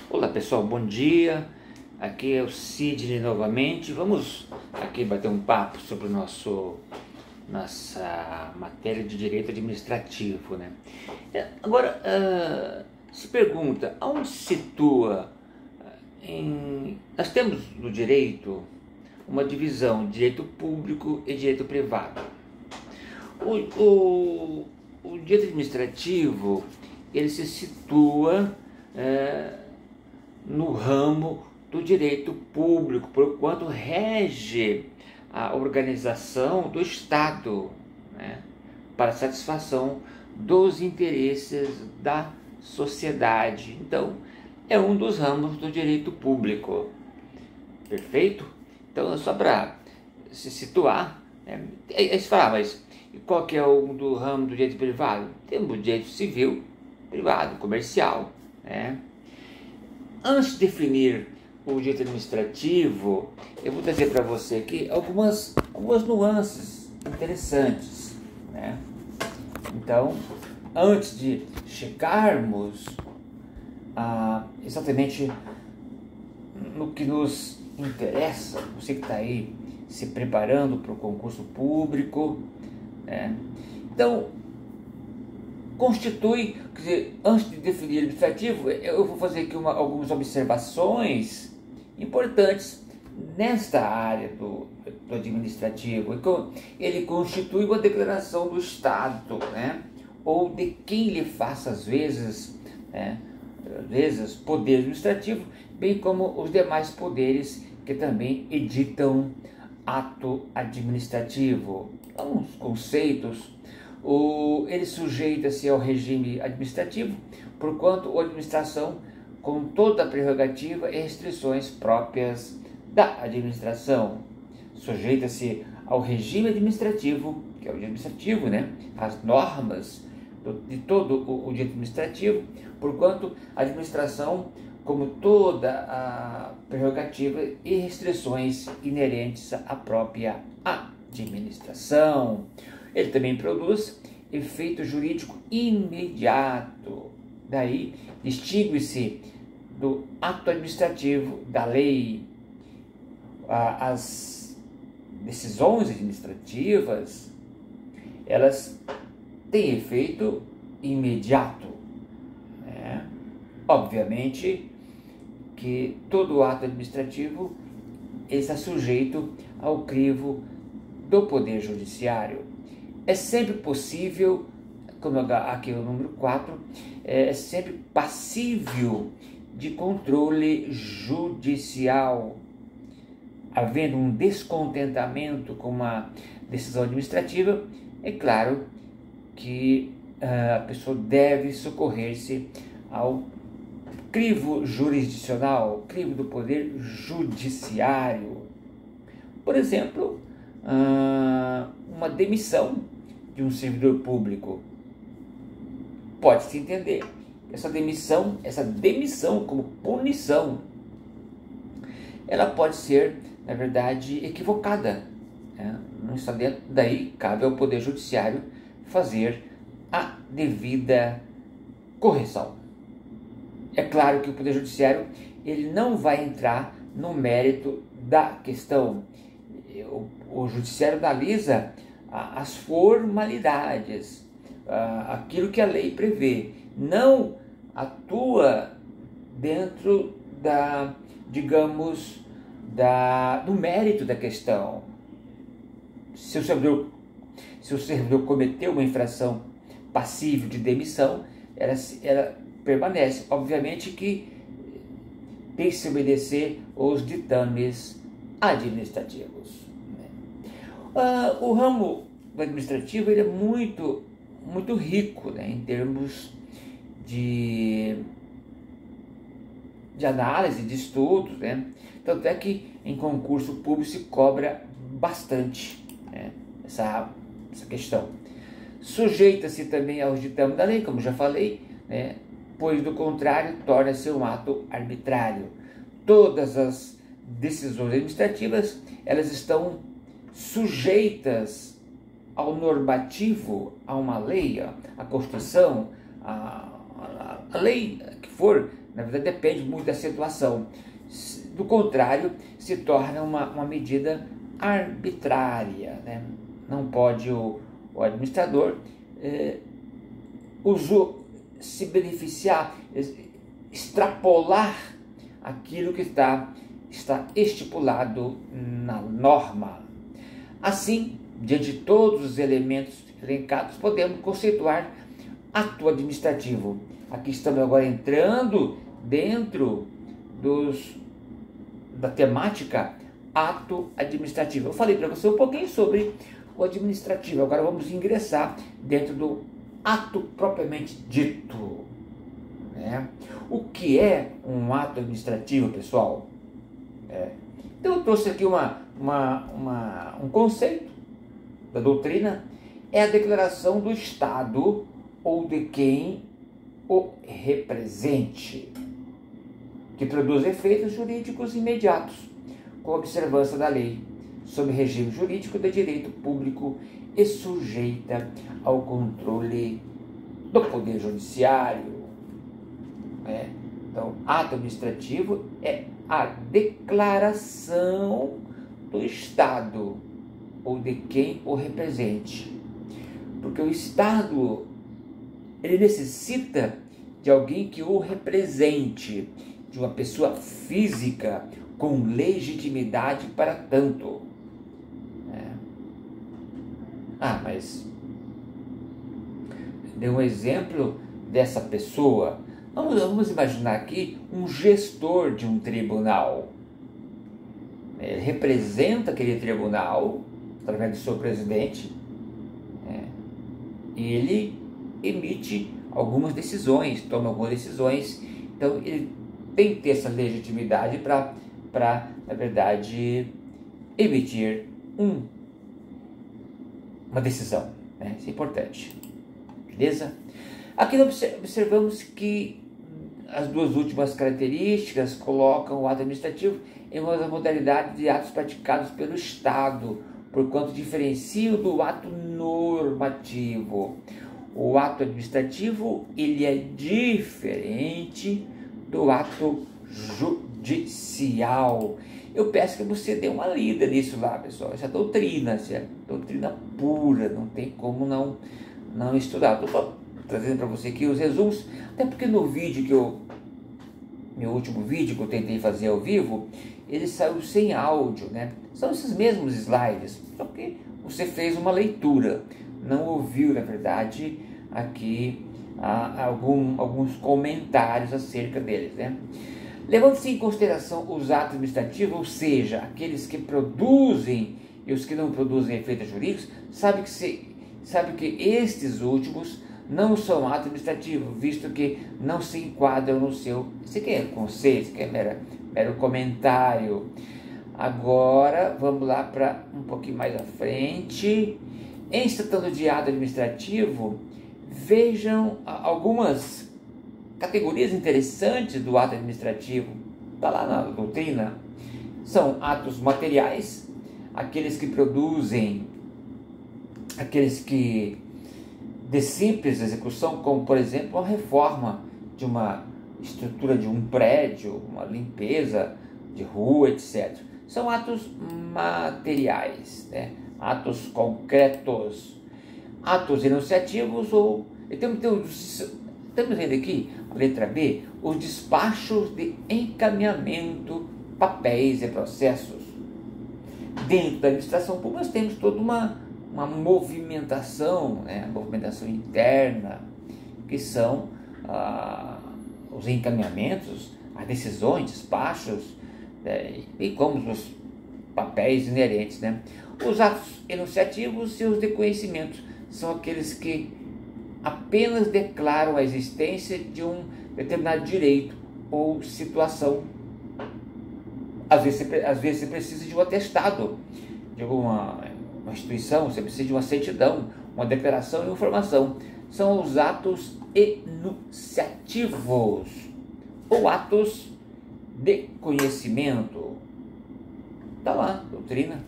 Olá pessoal, bom dia. Aqui é o Sidney novamente. Vamos aqui bater um papo sobre nossa matéria de direito administrativo, né? Agora, se pergunta, aonde se situa nós temos no direito uma divisão de direito público e direito privado. O direito administrativo, ele se situa no ramo do direito público, porquanto rege a organização do Estado, né, para satisfação dos interesses da sociedade. Então, é um dos ramos do direito público. Perfeito? Então, só para se situar, né, aí se fala, mas qual que é o do ramo do direito privado? Temos o direito civil, privado, comercial, né? Antes de definir o direito administrativo, eu vou trazer para você aqui algumas nuances interessantes, né? Então, antes de chegarmos exatamente no que nos interessa, você que está aí se preparando para o concurso público, né? Então, constitui, quer dizer, antes de definir administrativo, eu vou fazer aqui algumas observações importantes nesta área do administrativo. Ele constitui uma declaração do Estado, né? Ou de quem lhe faça, às vezes, poder administrativo, bem como os demais poderes que também editam ato administrativo. Alguns conceitos. Ele sujeita-se ao regime administrativo, porquanto a administração, com toda a prerrogativa e restrições próprias da administração, sujeita-se ao regime administrativo, que é o administrativo, né? As normas de todo o direito administrativo, porquanto a administração, como toda a prerrogativa e restrições inerentes à própria administração. Ele também produz efeito jurídico imediato. Daí, distingue-se do ato administrativo da lei. As decisões administrativas, elas têm efeito imediato, né? Obviamente que todo ato administrativo está sujeito ao crivo do Poder Judiciário. É sempre possível, como aqui o número 4, é sempre passível de controle judicial. Havendo um descontentamento com uma decisão administrativa, é claro que a pessoa deve socorrer-se ao crivo jurisdicional, crivo do Poder Judiciário. Por exemplo, uma demissão de um servidor público. Pode-se entender essa demissão como punição, ela pode ser, na verdade, equivocada, né? Não está dentro, daí cabe ao Poder Judiciário fazer a devida correção. É claro que o Poder Judiciário ele não vai entrar no mérito da questão. O Judiciário analisa as formalidades, aquilo que a lei prevê, não atua dentro do mérito da questão. Se o servidor cometeu uma infração passível de demissão, ela permanece. Obviamente que tem que se obedecer aos ditames administrativos. O ramo administrativo ele é muito rico, né, em termos de análise, de estudos, né? Tanto é que em concurso público se cobra bastante, né, essa questão. Sujeita-se também aos ditames da lei, como já falei, né, pois do contrário torna-se um ato arbitrário. Todas as decisões administrativas elas estão sujeitas ao normativo, a uma lei, a Constituição, a lei que for, Na verdade, depende muito da situação. Do contrário, se torna uma medida arbitrária, né? Não pode o administrador se beneficiar, extrapolar aquilo que está estipulado na norma. Assim, diante de todos os elementos elencados, podemos conceituar ato administrativo. Aqui estamos agora entrando dentro da temática ato administrativo. Eu falei para você um pouquinho sobre o administrativo, agora vamos ingressar dentro do ato propriamente dito, né? O que é um ato administrativo, pessoal? Então eu trouxe aqui um conceito da doutrina, é a declaração do Estado ou de quem o represente, que produz efeitos jurídicos imediatos, com observância da lei, sob regime jurídico de direito público e sujeita ao controle do Poder Judiciário. Então, ato administrativo é a declaração do Estado ou de quem o represente. Porque o Estado, ele necessita de alguém que o represente, de uma pessoa física com legitimidade para tanto. Mas dê um exemplo dessa pessoa. Vamos imaginar aqui um gestor de um tribunal. Ele representa aquele tribunal através do seu presidente, e ele emite algumas decisões, toma algumas decisões. Então ele tem que ter essa legitimidade para na verdade, emitir uma decisão. Isso é importante. Beleza? Aqui nós observamos que as duas últimas características colocam o ato administrativo em uma das modalidades de atos praticados pelo Estado, porquanto diferenciam do ato normativo. O ato administrativo, ele é diferente do ato judicial. Eu peço que você dê uma lida nisso lá, pessoal. Essa doutrina, doutrina pura, não tem como não estudar. Estou trazendo para você aqui os resumos, até porque no vídeo meu último vídeo que eu tentei fazer ao vivo, ele saiu sem áudio, né? São esses mesmos slides, só que você fez uma leitura, não ouviu, na verdade, aqui alguns comentários acerca deles, né? Levando-se em consideração os atos administrativos, ou seja, aqueles que produzem e os que não produzem efeitos jurídicos, sabe que estes últimos não são ato administrativo, visto que não se enquadram no seu... Isso aqui é conceito, isso aqui é mero comentário. Agora, vamos lá para um pouquinho mais à frente. Em se tratando de ato administrativo, vejam algumas categorias interessantes do ato administrativo. Está lá na doutrina. São atos materiais, aqueles que produzem, aqueles que de simples execução, como por exemplo a reforma de uma estrutura de um prédio, uma limpeza de rua, etc. São atos materiais, né? Atos concretos. Atos enunciativos ou... Estamos vendo aqui, a letra B, os despachos de encaminhamento, papéis e processos. Dentro da administração pública nós temos toda uma movimentação, né? Movimentação interna, que são os encaminhamentos, as decisões, despachos, e como os papéis inerentes, né? Os atos enunciativos e os de conhecimento são aqueles que apenas declaram a existência de um determinado direito ou situação. Às vezes você precisa de um atestado de alguma instituição, você precisa de uma certidão, uma declaração e uma informação. São os atos enunciativos ou atos de conhecimento. Está lá, doutrina.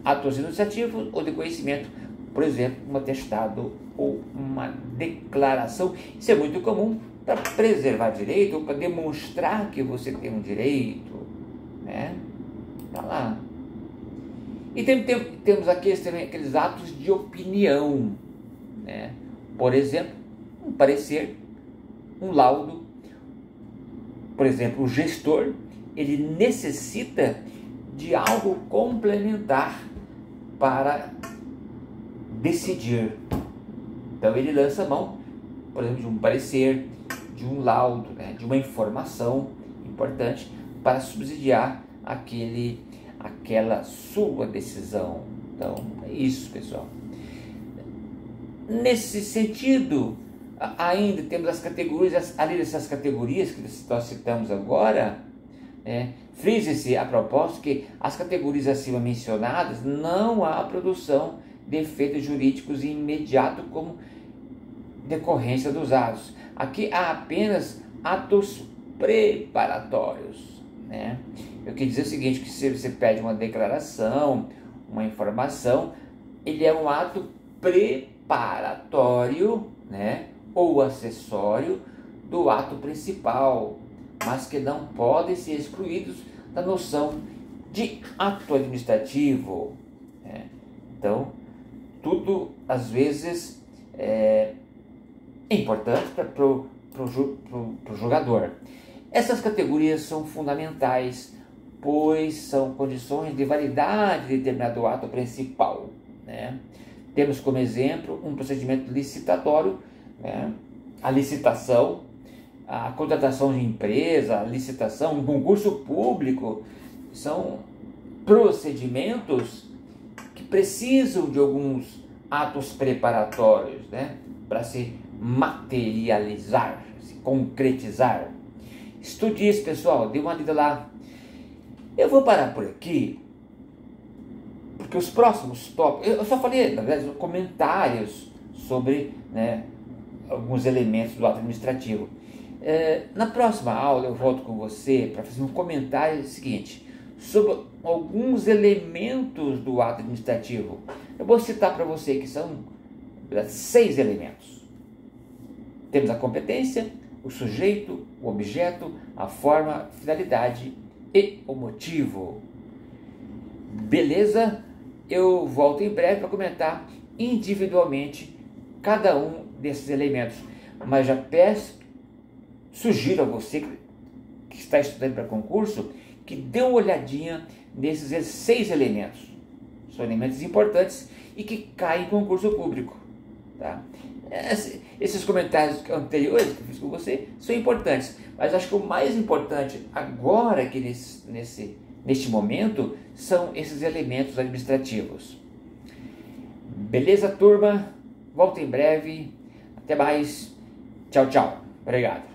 Atos enunciativos ou de conhecimento, por exemplo, um atestado ou uma declaração. Isso é muito comum para preservar direito ou para demonstrar que você tem um direito, né? Tá lá. E temos aqui também aqueles atos de opinião, né? Por exemplo, um parecer, um laudo. Por exemplo, o gestor, ele necessita de algo complementar para decidir. Então ele lança mão, por exemplo, de um parecer, de um laudo, né, de uma informação importante para subsidiar aquela sua decisão. Então é isso, pessoal. Nesse sentido, ainda temos as categorias, além dessas categorias que nós citamos agora, frisa-se a propósito que as categorias acima mencionadas não há produção de efeitos jurídicos imediatos como decorrência dos atos. Aqui há apenas atos preparatórios, né? Eu quero dizer o seguinte, que se você pede uma declaração, uma informação, ele é um ato preparatório, né, ou acessório do ato principal, mas que não podem ser excluídos da noção de ato administrativo, né? Então, tudo às vezes é importante para o jogador. Essas categorias são fundamentais, pois são condições de validade de determinado ato principal, né? Temos como exemplo um procedimento licitatório, né? A licitação, a contratação de empresa, a licitação, um concurso público, são procedimentos que precisam de alguns atos preparatórios, né? Para se materializar, se concretizar. Estude isso, pessoal, dê uma lida lá. Eu vou parar por aqui, porque os próximos tópicos, eu só falei, na verdade, comentários sobre, né, alguns elementos do ato administrativo. Na próxima aula eu volto com você para fazer um comentário seguinte, sobre alguns elementos do ato administrativo. Eu vou citar para você que são 6 elementos. Temos a competência, o sujeito, o objeto, a forma, a finalidade e o motivo. Beleza? Eu volto em breve para comentar individualmente cada um desses elementos. Mas já sugiro a você que está estudando para concurso que dê uma olhadinha nesses 6 elementos. São elementos importantes e que caem em concurso público, tá? Esses comentários anteriores que eu fiz com você são importantes, mas acho que o mais importante agora, aqui neste momento, são esses elementos administrativos. Beleza, turma? Volto em breve. Até mais. Tchau, tchau. Obrigado.